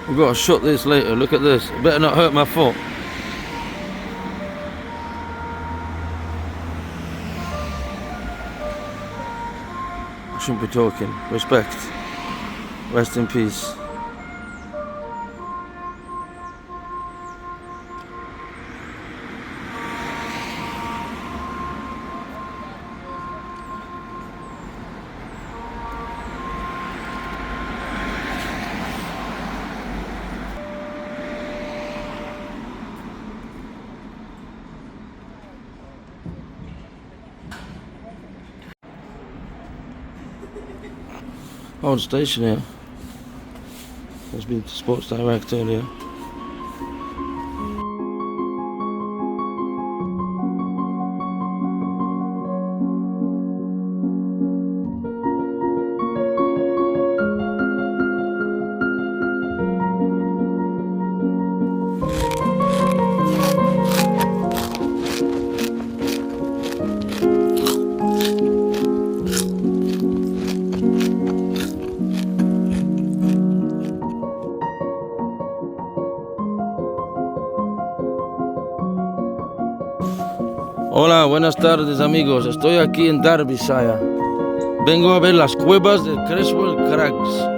We've got to shut this later. Look at this. It better not hurt my foot. I shouldn't be talking. Respect. Rest in peace. Old station here. There's been Sports Direct earlier. Hola, buenas tardes amigos, estoy aquí en Derbyshire. Vengo a ver las cuevas de Creswell Crags.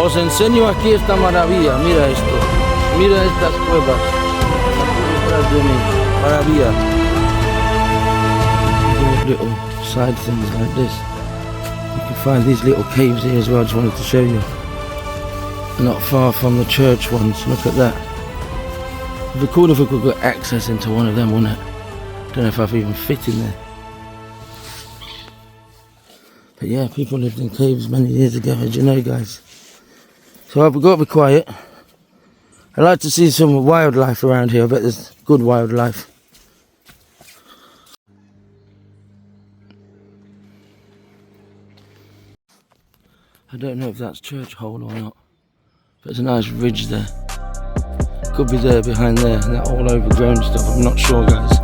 Os enseño aquí esta maravilla, mira esto, mira estas cuevas, detrás de mí, maravilla. Little side things like this. You can find these little caves here as well. I just wanted to show you. Not far from the church ones. Look at that. It'd be cool if we could get access into one of them, wouldn't it? Don't know if I've even fit in there. But yeah, people lived in caves many years ago, as you know, guys. So I've got to be quiet. I like to see some wildlife around here. I bet there's good wildlife. I don't know if that's church hole or not, but there's a nice ridge there. Could be there behind there, and that all overgrown stuff. I'm not sure, guys.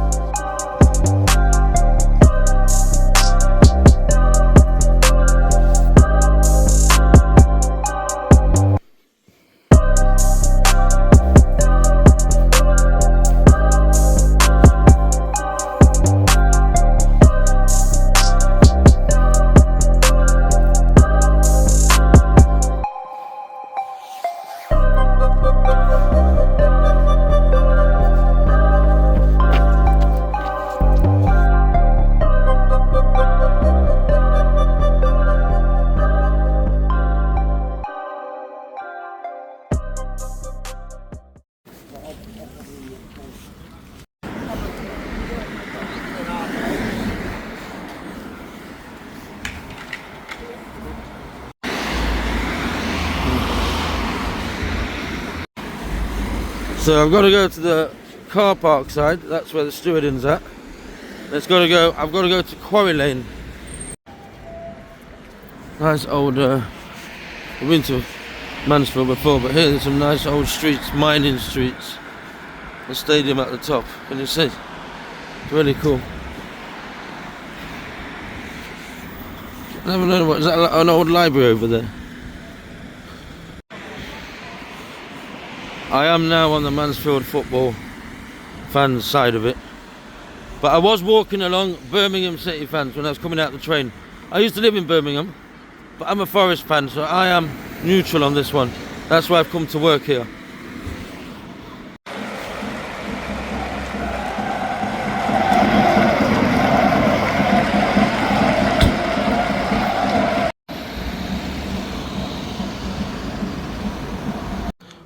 So I've got to go to the car park side. That's where the stewarding's at. I've got to go to Quarry Lane. Nice old. I've been to Mansfield before, but here there's some nice old streets, mining streets. The stadium at the top. Can you see? It's really cool. I never know what is that. An old library over there. I am now on the Mansfield football fans side of it, but I was walking along Birmingham City fans when I was coming out the train. I used to live in Birmingham, but I'm a Forest fan, so I am neutral on this one. That's why I've come to work here.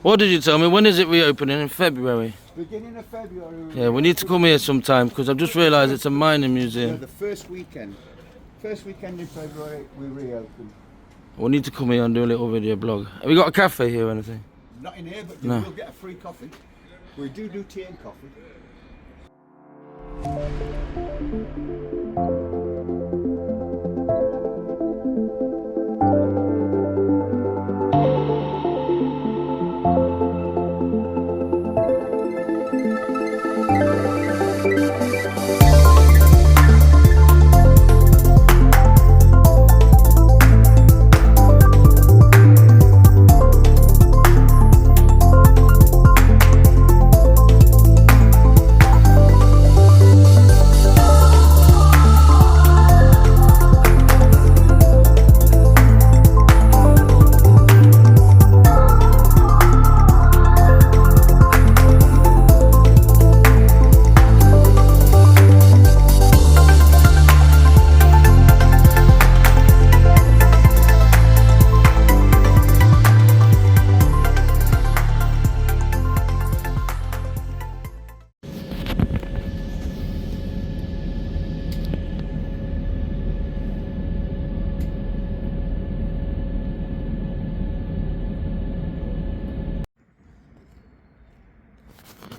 What did you tell me? When is it reopening? In February? Beginning of February. Yeah, we need to come here sometime because I've just realised it's a mining museum. No, the first weekend. First weekend in February we reopen. We'll need to come here and do a little video blog. Have we got a cafe here or anything? Not in here, but you No. will get a free coffee. We do tea and coffee.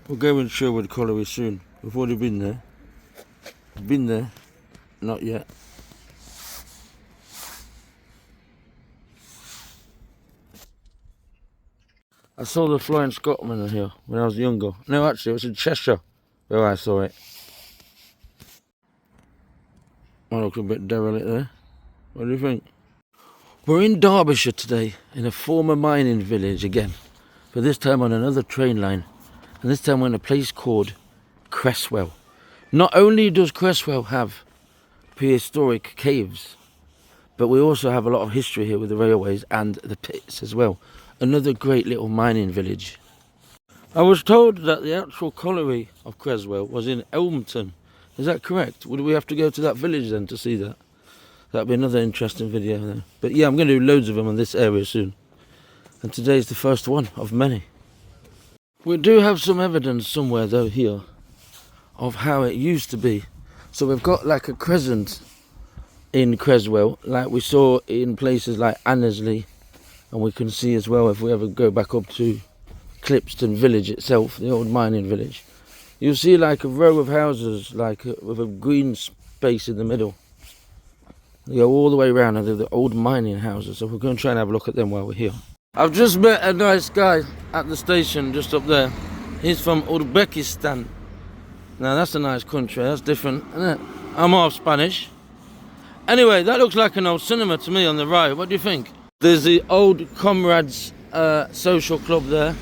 We'll go in Sherwood Colliery soon. We've already been there. Been there, not yet. I saw the Flying Scotsman here when I was younger. No, actually, it was in Cheshire where I saw it. I look a bit derelict there. What do you think? We're in Derbyshire today, in a former mining village again, but this time on another train line. And this time we're in a place called Creswell. Not only does Creswell have prehistoric caves, but we also have a lot of history here with the railways and the pits as well. Another great little mining village. I was told that the actual colliery of Creswell was in Elmton. Is that correct? Would we have to go to that village then to see that? That'd be another interesting video then. But yeah, I'm going to do loads of them in this area soon. And today's the first one of many. We do have some evidence somewhere though here of how it used to be. So we've got like a crescent in Creswell, like we saw in places like Annesley, and we can see as well if we ever go back up to Clipston village itself, the old mining village. You'll see like a row of houses like with a green space in the middle. They go all the way around and they're the old mining houses, so we're going to try and have a look at them while we're here. I've just met a nice guy at the station just up there. He's from Uzbekistan. Now that's a nice country, that's different, isn't it? I'm half Spanish. Anyway, that looks like an old cinema to me on the right. What do you think? There's the old Comrades social club there.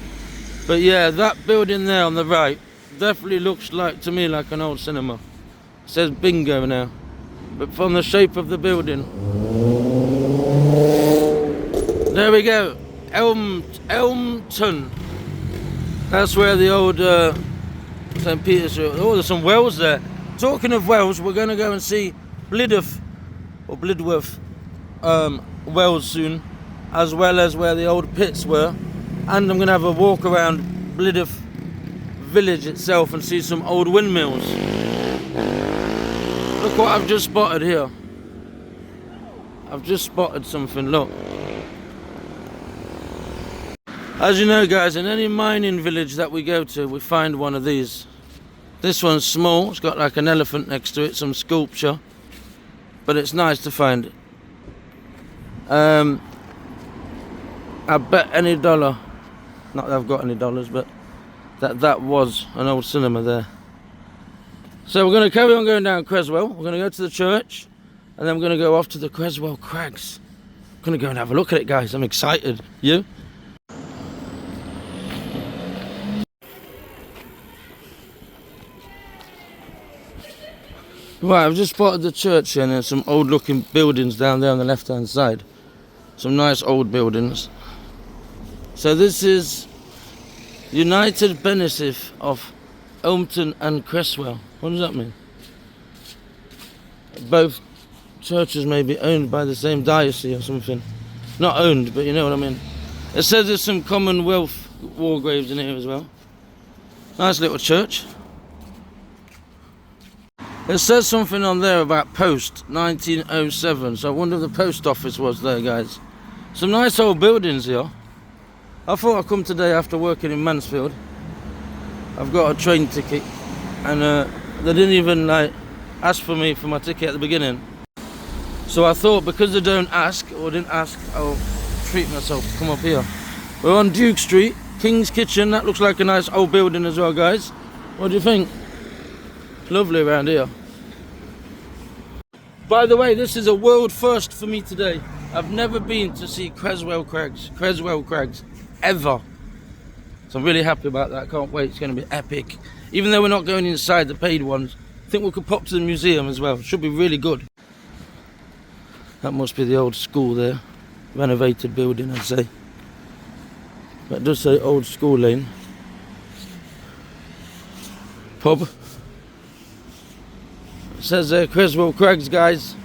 But yeah, that building there on the right definitely looks like to me like an old cinema. It says bingo now. But from the shape of the building. There we go. Elmton. That's where the old St. Peter's. Oh, there's some wells there. Talking of wells, we're going to go and see Blidworth wells soon, as well as where the old pits were. And I'm going to have a walk around Blidworth village itself and see some old windmills. Look what I've just spotted here. I've just spotted something, look. As you know guys, in any mining village that we go to, we find one of these. This one's small, it's got like an elephant next to it, some sculpture. But it's nice to find. I bet any dollar, not that I've got any dollars, but that was an old cinema there. So we're going to carry on going down Creswell. We're going to go to the church, and then we're going to go off to the Creswell Crags. I'm going to go and have a look at it guys, I'm excited. You? Right, I've just spotted the church here, and there's some old looking buildings down there on the left hand side. Some nice old buildings. So this is United Benefit of Elmton and Creswell. What does that mean? Both churches may be owned by the same diocese or something. Not owned, but you know what I mean. It says there's some Commonwealth war graves in here as well. Nice little church. It says something on there about post 1907, so I wonder if the post office was there, guys. Some nice old buildings here. I thought I'd come today after working in Mansfield. I've got a train ticket, and they didn't even like ask for me for my ticket at the beginning. So I thought, because they don't ask, or didn't ask, I'll treat myself to come up here. We're on Duke Street, King's Kitchen. That looks like a nice old building as well, guys. What do you think? Lovely around here. By the way, this is a world first for me today. I've never been to see Creswell Crags, ever. So I'm really happy about that. Can't wait. It's going to be epic. Even though we're not going inside the paid ones, I think we could pop to the museum as well. Should be really good. That must be the old school there. Renovated building, I'd say. That does say Old School Lane. Pub. It says there, Creswell Crags, guys.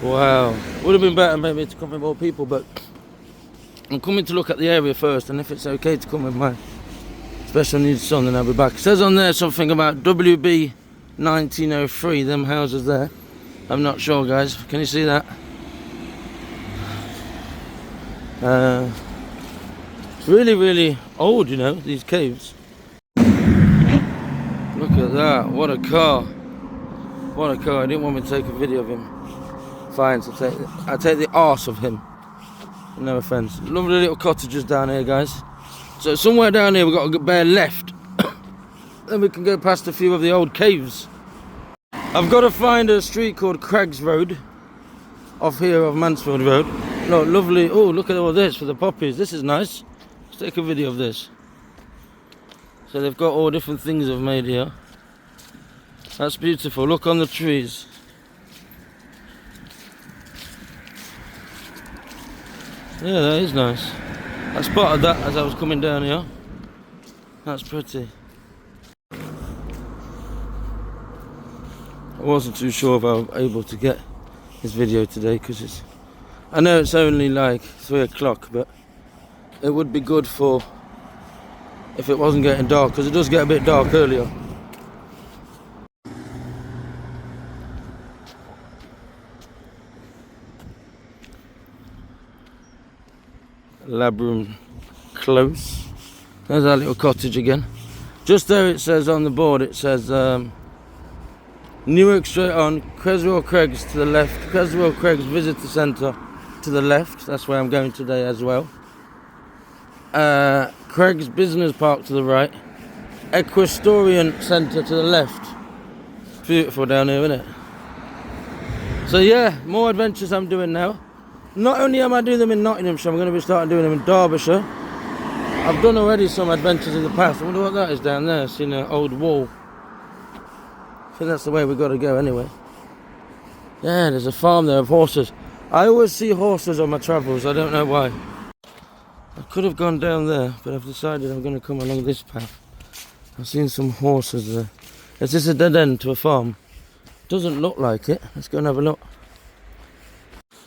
Wow. Would have been better maybe to come with more people, but I'm coming to look at the area first, and if it's okay to come with my special needs son, then I'll be back. It says on there something about WB 1903, them houses there. I'm not sure, guys. Can you see that? It's really, really old, you know, these caves. Look at that. What a car. What a car. I didn't want me to take a video of him. Fine, so I'll take the arse of him. No offence. Lovely little cottages down here, guys. So somewhere down here we've got to bear left. Then we can go past a few of the old caves. I've got to find a street called Crags Road. Off here of Mansfield Road. Look, lovely. Oh, look at all this for the poppies. This is nice. Let's take a video of this. So they've got all different things they've made here. That's beautiful. Look on the trees. Yeah, that is nice. I spotted that as I was coming down here. That's pretty. I wasn't too sure if I was able to get this video today because I know it's only like 3 o'clock, but it would be good for if it wasn't getting dark, because it does get a bit dark earlier. Labrum Close. There's our little cottage again. Just there it says on the board, it says Newark straight on, Creswell Crags to the left, Creswell Crags Visitor Centre to the left. That's where I'm going today as well. Crags Business Park to the right, Equestrian Centre to the left. Beautiful down here, isn't it? So yeah, more adventures I'm doing now. Not only am I doing them in Nottinghamshire, I'm going to be starting doing them in Derbyshire. I've done already some adventures in the past. I wonder what that is down there. I've seen an old wall. I think that's the way we've got to go anyway. Yeah, there's a farm there of horses. I always see horses on my travels. I don't know why. I could have gone down there, but I've decided I'm going to come along this path. I've seen some horses there. Is this a dead end to a farm? Doesn't look like it. Let's go and have a look.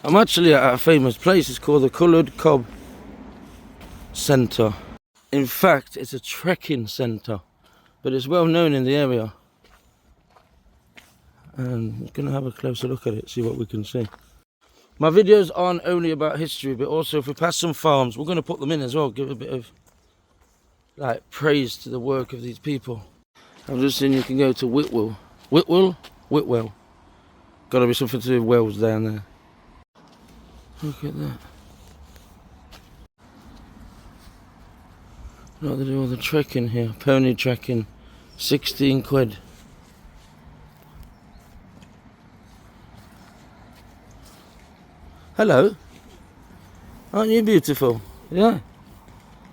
I'm actually at a famous place. It's called the Coloured Cob Centre. In fact, it's a trekking centre, but it's well known in the area. And I'm going to have a closer look at it, see what we can see. My videos aren't only about history, but also if we pass some farms, we're going to put them in as well. Give a bit of like praise to the work of these people. I've just seen you can go to Whitwell. Whitwell. Got to be something to do with Wells down there. Look at that. Look, they do all the trekking here. Pony trekking. 16 quid. Hello. Aren't you beautiful? Yeah.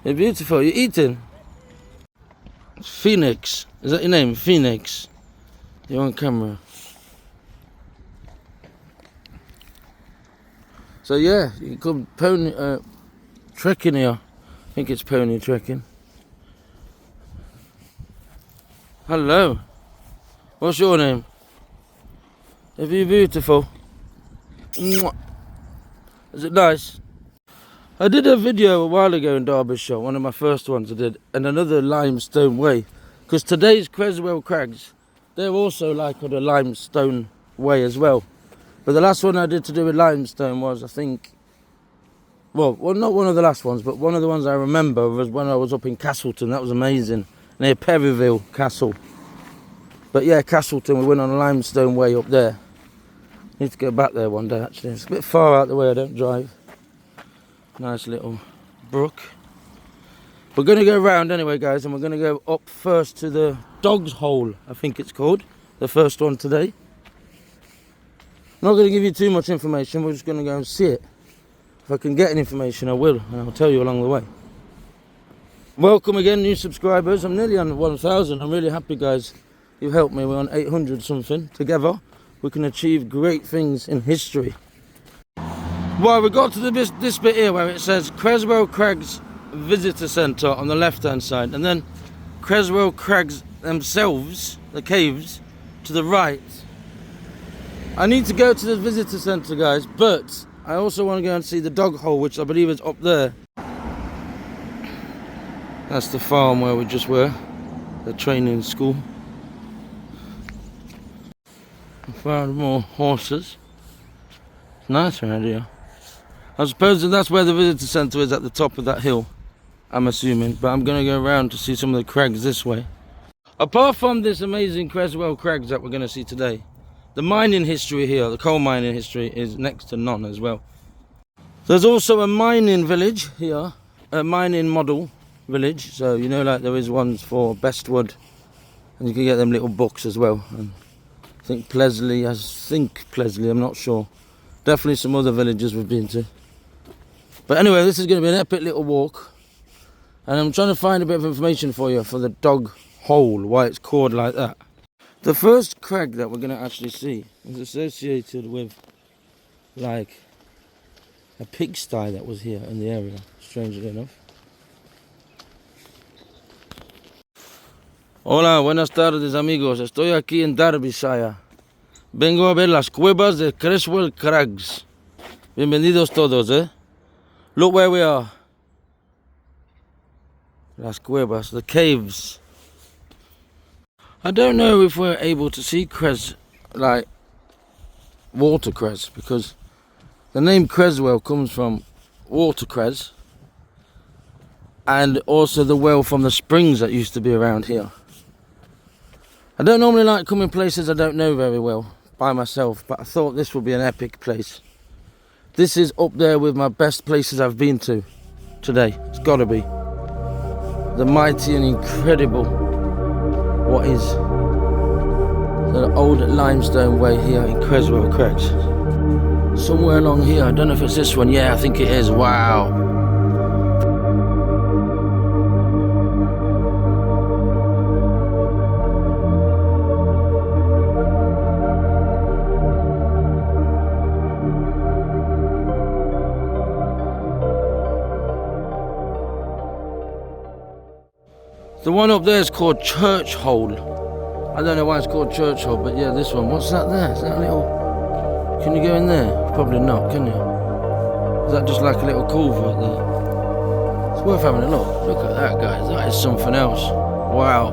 You're beautiful. You're eating. Phoenix. Is that your name? Phoenix. You're on camera. So yeah, you can come pony trekking here. I think it's pony trekking. Hello. What's your name? Are you beautiful? Mwah. Is it nice? I did a video a while ago in Derbyshire, one of my first ones I did, and another limestone way. Because today's Creswell Crags, they're also like on a limestone way as well. But the last one I did to do with limestone was, I think, Well, not one of the last ones, but one of the ones I remember was when I was up in Castleton. That was amazing, near Perryville Castle. But yeah, Castleton, we went on a limestone way up there. Need to go back there one day, actually. It's a bit far out the way, I don't drive. Nice little brook. We're going to go round anyway, guys, and we're going to go up first to the Dog's Hole, I think it's called. The first one today. Not going to give you too much information, we're just going to go and see it. If I can get any information, I will, and I'll tell you along the way. Welcome again, new subscribers. I'm nearly on 1,000. I'm really happy, guys. You've helped me. We're on 800 something. Together, we can achieve great things in history. Well, we got to this bit here where it says Creswell Crags Visitor Centre on the left-hand side, and then Creswell Crags themselves, the caves, to the right. I need to go to the visitor centre, guys, but I also want to go and see the dog hole, which I believe is up there. That's the farm where we just were, the training school. I found more horses. It's nice around here. I suppose that's where the visitor centre is, at the top of that hill, I'm assuming, but I'm going to go around to see some of the crags this way. Apart from this amazing Creswell Crags that we're going to see today, the mining history here, the coal mining history, is next to none as well. There's also a mining village here, a mining model village, so you know, like there is ones for Bestwood, and you can get them little books as well. And I think Plesley, I'm not sure. Definitely some other villages we've been to. But anyway, this is going to be an epic little walk, and I'm trying to find a bit of information for you for the dog hole, why it's called like that. The first crag that we're going to actually see is associated with like a pigsty that was here in the area, strangely enough. Hola, buenas tardes amigos, estoy aquí en Derbyshire. Vengo a ver las cuevas de Creswell Crags. Bienvenidos todos, eh? Look where we are. Las cuevas, the caves. I don't know if we're able to see like watercress, because the name Creswell comes from watercress, and also the well from the springs that used to be around here. I don't normally like coming places I don't know very well by myself, but I thought this would be an epic place. This is up there with my best places I've been to today. It's got to be the mighty and incredible what is the old limestone way here in Creswell Crags. Somewhere along here, I don't know if it's this one. Yeah, I think it is. Wow. The one up there is called Church Hole. I don't know why it's called Church Hole, but yeah, this one. What's that there? Is that a little... Can you go in there? Probably not, can you? Is that just like a little culvert there? It's worth having a look. Look at that, guys. That is something else. Wow.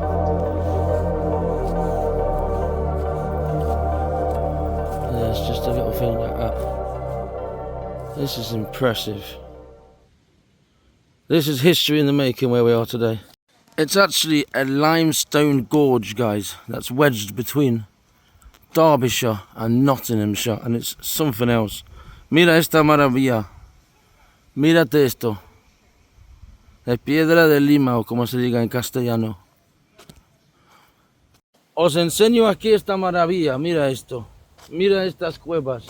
There's just a little thing like that. This is impressive. This is history in the making where we are today. It's actually a limestone gorge, guys, that's wedged between Derbyshire and Nottinghamshire, and it's something else. Mira esta maravilla. Mírate esto. Es piedra de lima, o como se diga en castellano. Os enseño aquí esta maravilla. Mira esto. Mira estas cuevas.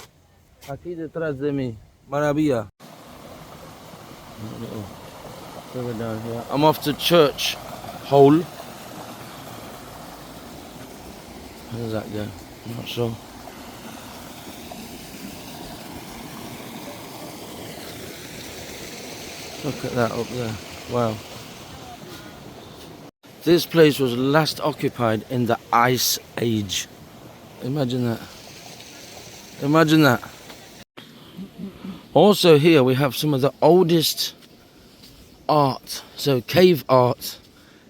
Aquí detrás de mí. Maravilla. Down here. I'm off to Church Hole. Where does that go? I'm not sure. Look at that up there. Wow. This place was last occupied in the Ice Age. Imagine that. Imagine that. Also here we have some of the oldest art, so cave art,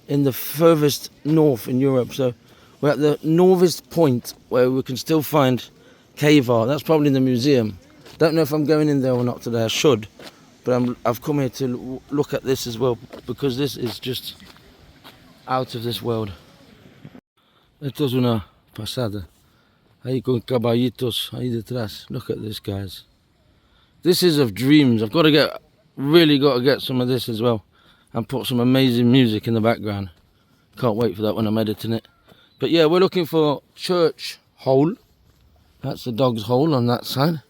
in the furthest north in Europe. So we're at the northest point where we can still find cave art. That's probably in the museum. Don't know if I'm going in there or not today. I should, But I've come here to look at this as well, because this is just out of this world. Esto es una pasada. Ahí con caballitos ahí detrás. Look at this, guys. This is of dreams. I've got to really got to get some of this as well, and put some amazing music in the background. Can't wait for that when I'm editing it. But yeah, we're looking for church hole. That's the dog's hole on that side.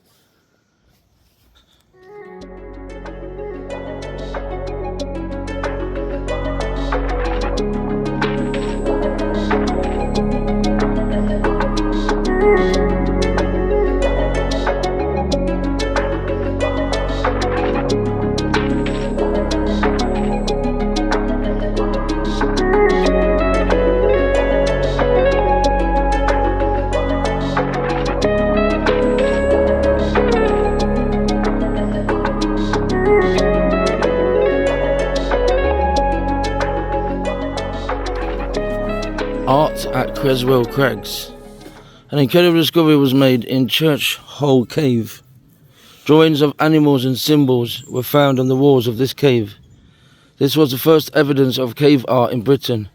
Art at Creswell Crags. An incredible discovery was made in Church Hole Cave. Drawings of animals and symbols were found on the walls of this cave. This was the first evidence of cave art in Britain,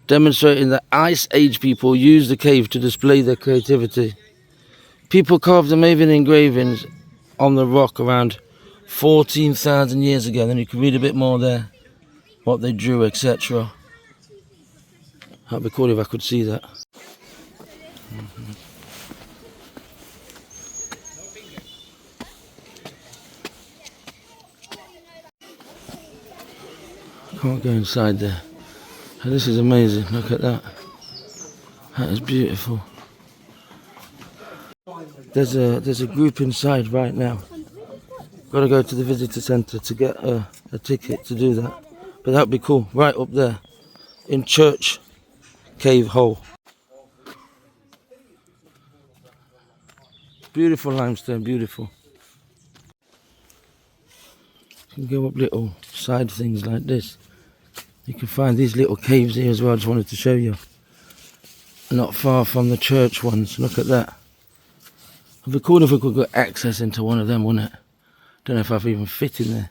demonstrating that Ice Age people used the cave to display their creativity. People carved amazing engravings on the rock around 14,000 years ago. Then you can read a bit more there, what they drew, etc. That'd be cool if I could see that. Can't go inside there. Oh, this is amazing. Look at that. That is beautiful. There's a group inside right now. Got to go to the visitor centre to get a ticket to do that. But that'd be cool. Right up there in Church Cave Hole. Beautiful limestone, beautiful. You can go up little side things like this. You can find these little caves here as well. I just wanted to show you. Not far from the church ones. Look at that. It'd be cool if we could get access into one of them, wouldn't it? Don't know if I've even fit in there.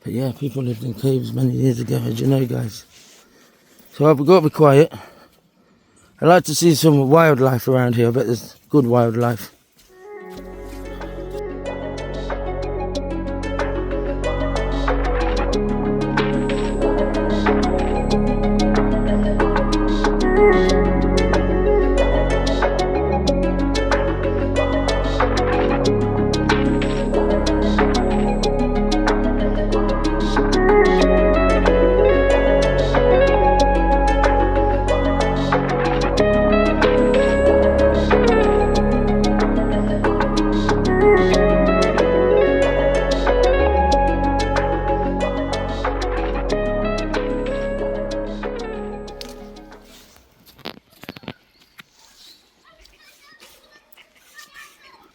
But yeah, people lived in caves many years ago, as you know, guys. So I've got to be quiet. I'd like to see some wildlife around here. I bet there's good wildlife.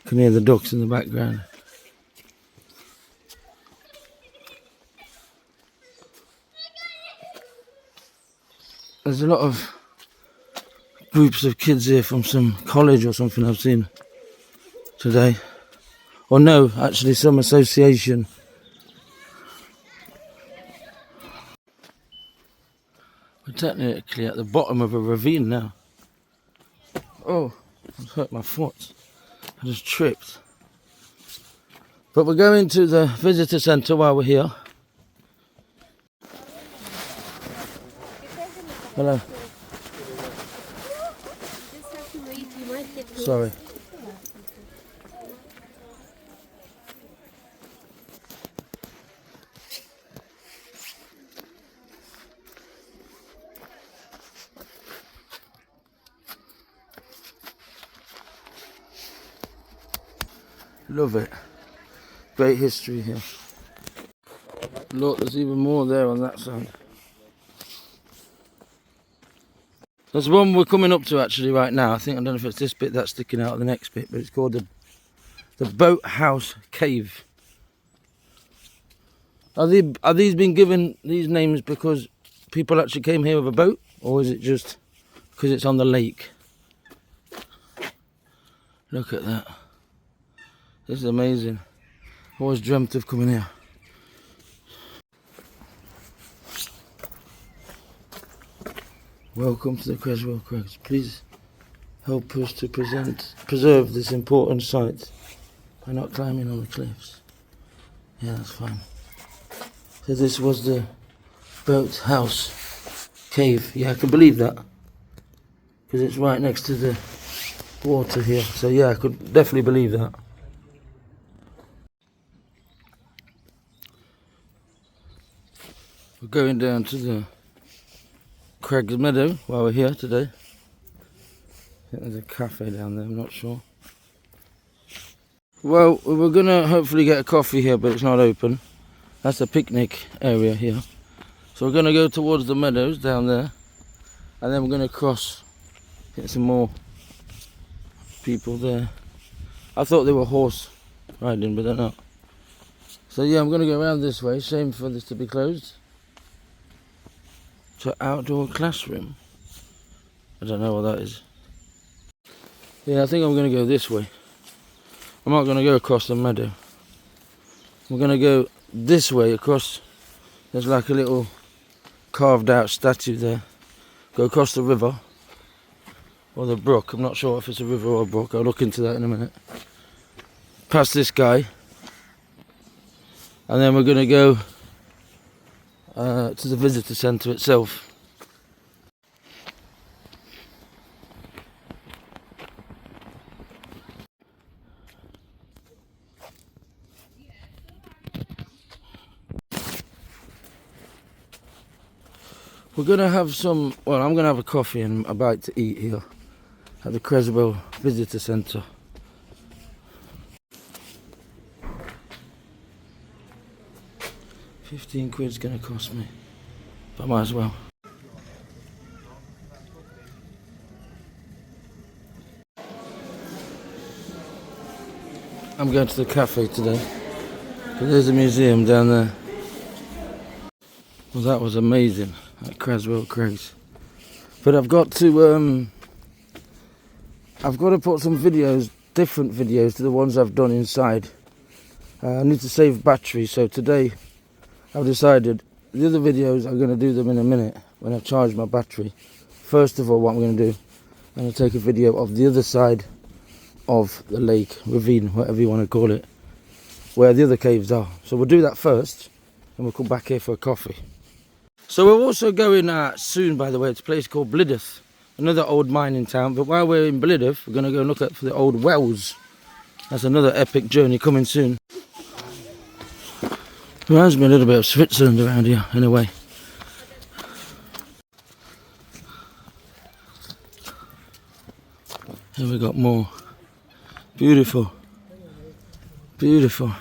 You can hear the ducks in the background. There's a lot of groups of kids here from some college or something I've seen today. Or no, actually some association. We're technically at the bottom of a ravine now. Oh, I've hurt my foot. I just tripped. But we're going to the visitor centre while we're here. Hello. Sorry. Love it. Great history here. Look, there's even more there on that side. There's one we're coming up to actually right now. I don't know if it's this bit that's sticking out of the next bit, but it's called the Boathouse Cave. Are these been given these names because people actually came here with a boat, or is it just because it's on the lake? Look at that. This is amazing. Always dreamt of coming here. Welcome to the Creswell Crags. Please help us to preserve this important site by not climbing on the cliffs. Yeah, that's fine. So this was the boathouse cave. Yeah, I can believe that, because it's right next to the water here. So yeah, I could definitely believe that. We're going down to the Crags Meadow while we're here today. I think there's a cafe down there, I'm not sure. Well, we're gonna hopefully get a coffee here, but it's not open. That's the picnic area here. So we're gonna go towards the meadows down there, and then we're gonna cross, get some more people there. I thought they were horse riding, but they're not. So yeah, I'm gonna go around this way. Shame for this to be closed. To outdoor classroom. I don't know what that is. Yeah, I think I'm gonna go this way. I'm not gonna go across the meadow. We're gonna go this way across. There's like a little carved out statue there. Go across the river or the brook. I'm not sure if it's a river or a brook. I'll look into that in a minute. Past this guy, and then we're gonna go to the visitor centre itself. We're gonna have some, well, I'm gonna have a coffee and a bite to eat here at the Creswell Visitor Centre. £15's gonna cost me, but I might as well. I'm going to the cafe today, but there's a museum down there. Well, that was amazing at Creswell Crags. But I've got to put some videos, different videos to the ones I've done inside. I need to save battery, so today I've decided the other videos I'm going to do them in a minute when I've charged my battery. First of all, what I'm going to do, I'm going to take a video of the other side of the lake, ravine, whatever you want to call it, where the other caves are. So we'll do that first, and we'll come back here for a coffee. So we're also going soon, by the way, to a place called Blydydd, another old mining town. But while we're in Blydydd, we're going to go look for the old wells. That's another epic journey coming soon. Reminds me a little bit of Switzerland around here, in a way. Here we got more. Beautiful. Beautiful.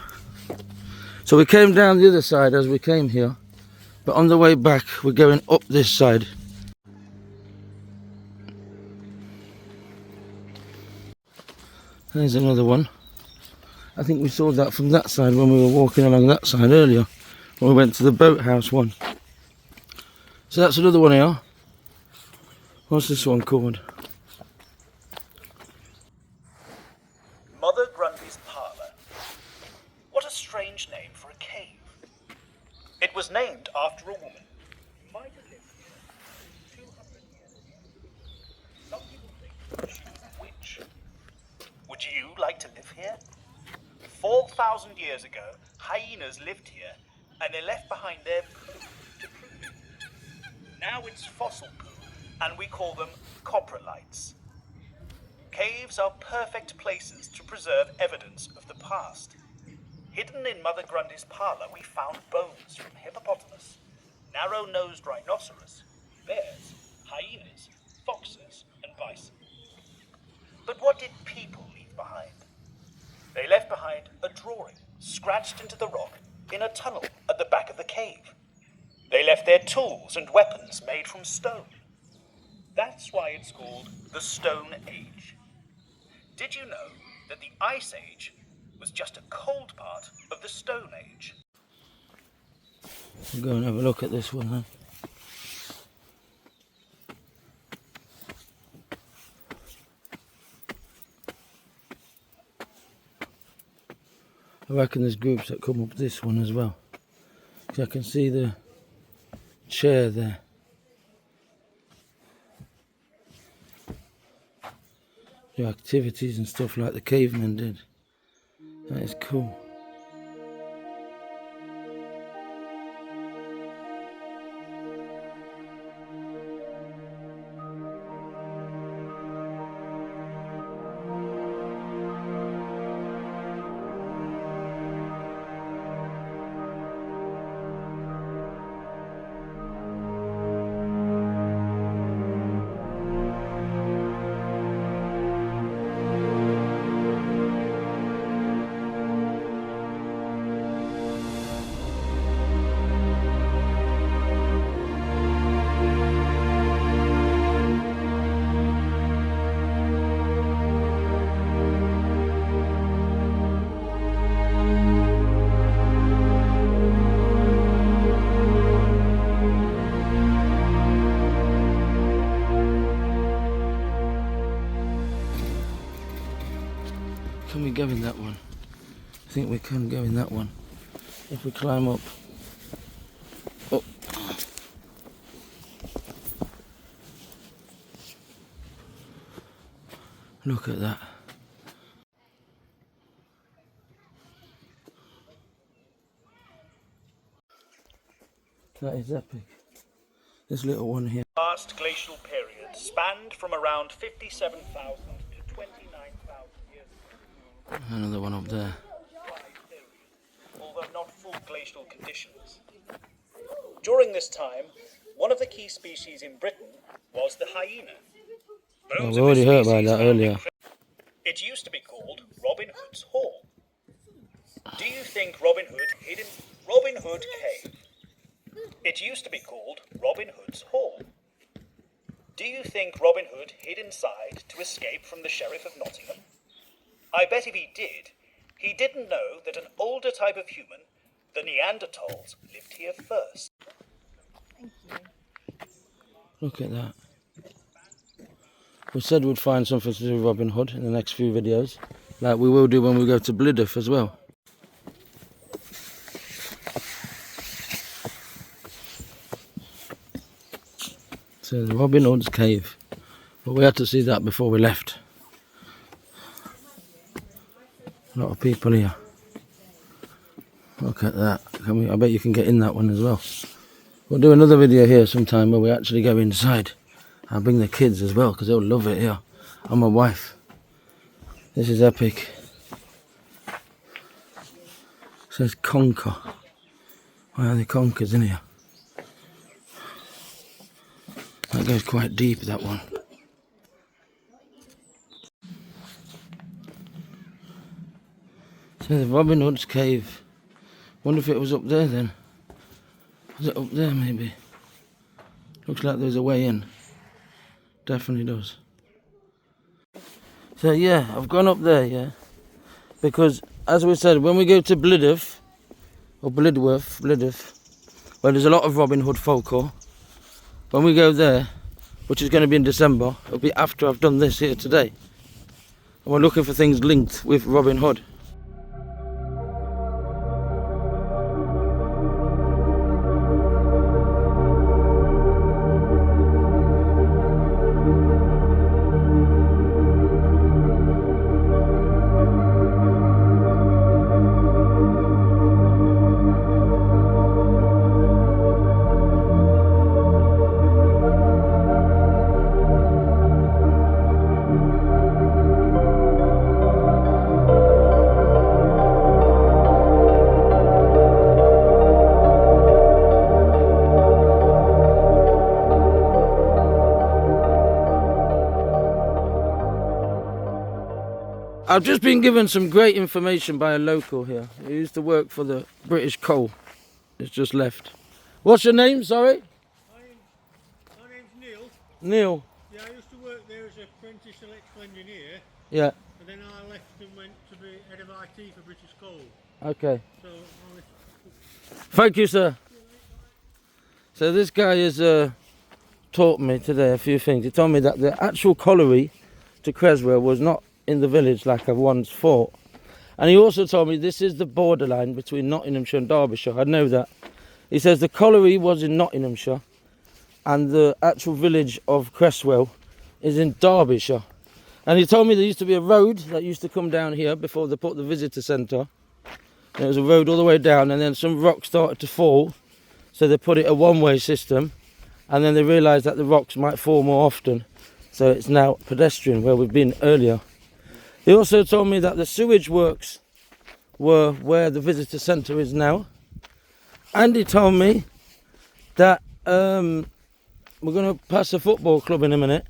So we came down the other side as we came here. But on the way back, we're going up this side. There's another one. I think we saw that from that side when we were walking along that side earlier, when we went to the boathouse one. So that's another one here. What's this one called? Mother Grundy's Parlour. What a strange name for a cave. It was named after a woman who might have lived here 200 years ago. Some people think she was a witch. Would you like to live here? 4,000 years ago, hyenas lived here, and they left behind their poo to prove it. Now it's fossil poo, and we call them coprolites. Caves are perfect places to preserve evidence of the past. Hidden in Mother Grundy's parlour, we found bones from hippopotamus, narrow-nosed rhinoceros, bears, hyenas, foxes, and bison. But what did people leave behind? They left behind a drawing, scratched into the rock, in a tunnel at the back of the cave. They left their tools and weapons made from stone. That's why it's called the Stone Age. Did you know that the Ice Age was just a cold part of the Stone Age? We'll go and have a look at this one then. I reckon there's groups that come up this one as well. Because I can see the chair there. Do activities and stuff like the cavemen did. That is cool. Can we go in that one? I think we can go in that one. If we climb up. Oh. Look at that. That is epic. This little one here. Vast glacial period spanned from around 57,000 to 29,000 years ago. Another one up there. Although not full glacial conditions. During this time, one of the key species in Britain was the hyena. Well, we already heard about that earlier. It used to be called Robin Hood's Hall. Do you think Robin Hood hid in Robin Hood Cave? It used to be called Robin Hood's Hall. Do you think Robin Hood hid inside to escape from the Sheriff of Nottingham? I bet if he did, he didn't know that an older type of human, the Neanderthals, lived here first. Thank you. Look at that. We said we'd find something to do with Robin Hood in the next few videos, like we will do when we go to Blyth as well. So the Robin Hood's cave, but we had to see that before we left. A lot of people here. Look at that. I bet you can get in that one as well. We'll do another video here sometime where we actually go inside. I'll bring the kids as well because they'll love it here. And my wife. This is epic. It says conquer. Why are they conkers in here? That goes quite deep, that one. So the Robin Hood's cave. Wonder if it was up there then. Was it up there maybe? Looks like there's a way in. Definitely does. So yeah, I've gone up there, yeah. Because as we said, when we go to Blyth, or Blydworth, where there's a lot of Robin Hood folklore, when we go there, which is going to be in December, it'll be after I've done this here today. And we're looking for things linked with Robin Hood. I've just been given some great information by a local here. He used to work for the British Coal. He's just left. What's your name, sorry? My name's Neil. Neil. Yeah, I used to work there as an apprentice electrical engineer, Yeah, and then I left and went to be head of IT for British Coal. okay. So I Thank you, sir. So this guy has taught me today a few things. He told me that the actual colliery to Creswell was not in the village like I've once thought. And he also told me this is the borderline between Nottinghamshire and Derbyshire. I know that. He says the colliery was in Nottinghamshire and the actual village of Creswell is in Derbyshire. And he told me there used to be a road that used to come down here before they put the visitor centre. There was a road all the way down, and then some rocks started to fall, so they put it a one-way system, and then they realised that the rocks might fall more often, so it's now pedestrian where we've been earlier. He also told me that the sewage works were where the visitor centre is now, and he told me that we're going to pass a football club in a minute,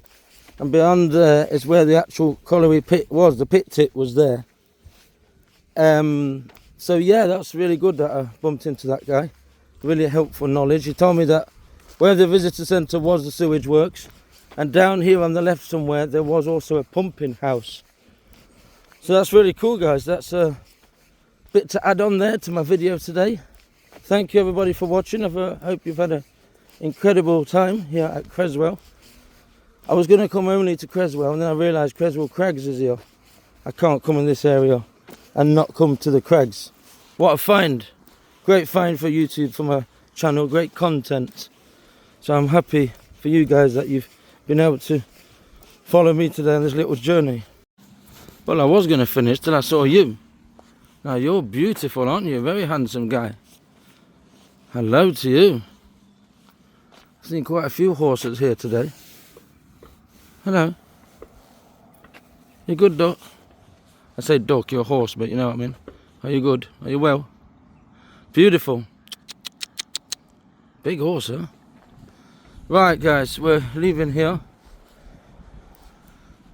and beyond there is where the actual colliery pit was. The pit tip was there. So yeah, that's really good that I bumped into that guy. Really helpful knowledge. He told me that where the visitor centre was the sewage works, and down here on the left somewhere there was also a pumping house. So that's really cool, guys. That's a bit to add on there to my video today. Thank you everybody for watching. I hope you've had an incredible time here at Creswell. I was going to come only to Creswell, and then I realised Creswell Crags is here. I can't come in this area and not come to the crags. What a find. Great find for YouTube, for my channel. Great content. So I'm happy for you guys that you've been able to follow me today on this little journey. Well, I was going to finish till I saw you. Now you're beautiful, aren't you? Very handsome guy. Hello to you. I've seen quite a few horses here today. Hello. You good, Doc? I say Doc, you're a horse, but you know what I mean. Are you good? Are you well? Beautiful. Big horse, huh? Right, guys, we're leaving here.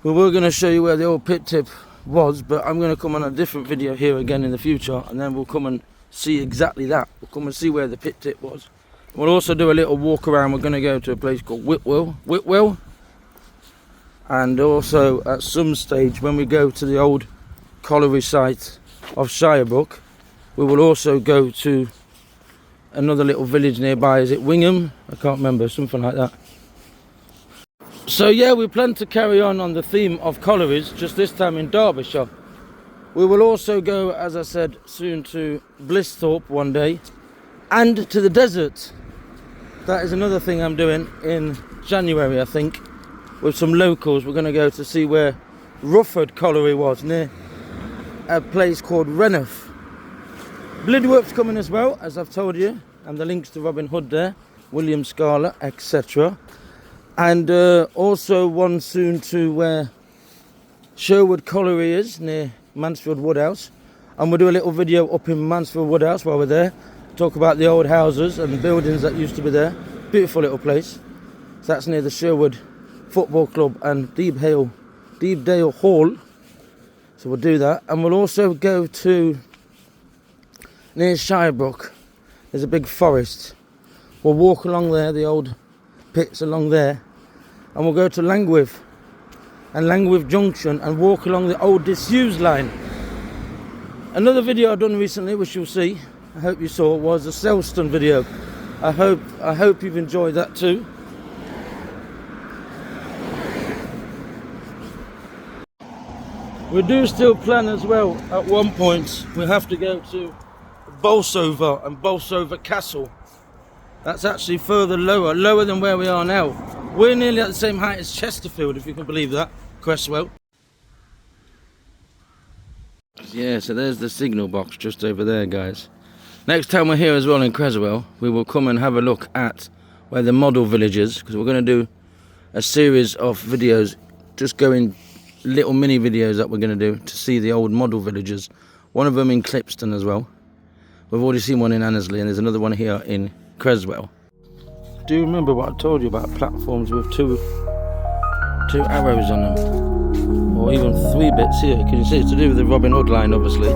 We were going to show you where the old pit tip was, but I'm going to come on a different video here again in the future, and then we'll come and see exactly that. We'll come and see where the pit tip was. We'll also do a little walk around. We're going to go to a place called Whitwell. And also at some stage when we go to the old colliery site of Shirebrook, we will also go to another little village nearby. Is it Wingham? I can't remember, something like that. So yeah, we plan to carry on the theme of collieries, just this time in Derbyshire. We will also go, as I said, soon to Blisthorpe one day, and to the desert. That is another thing I'm doing in January, I think, with some locals. We're going to go to see where Rufford Colliery was, near a place called Reneth. Blidworth's coming as well, as I've told you, and the links to Robin Hood there, William Scarlett, etc. And also one soon to where Sherwood Colliery is, near Mansfield Woodhouse. And we'll do a little video up in Mansfield Woodhouse while we're there, talk about the old houses and the buildings that used to be there. Beautiful little place. So that's near the Sherwood Football Club and Deepdale Hall. So we'll do that, and we'll also go to near Shirebrook. There's a big forest. We'll walk along there, the old pits along there, and we'll go to Langwith and Langwith Junction and walk along the old disused line. Another video I've done recently, which you'll see, I hope you saw, was a Selston video. I hope you've enjoyed that too. We do still plan as well, at one point, we have to go to Bolsover and Bolsover Castle. That's actually further lower than where we are now. We're nearly at the same height as Chesterfield, if you can believe that, Creswell. Yeah, so there's the signal box just over there, guys. Next time we're here as well in Creswell, we will come and have a look at where the model village is, because we're going to do a series of videos, just going little mini videos that we're going to do to see the old model villages. One of them in Clipston as well. We've already seen one in Annesley, and there's another one here in Creswell. Do you remember what I told you about platforms with two arrows on them, or even 3 bits here? Can you see it's to do with the Robin Hood line, obviously?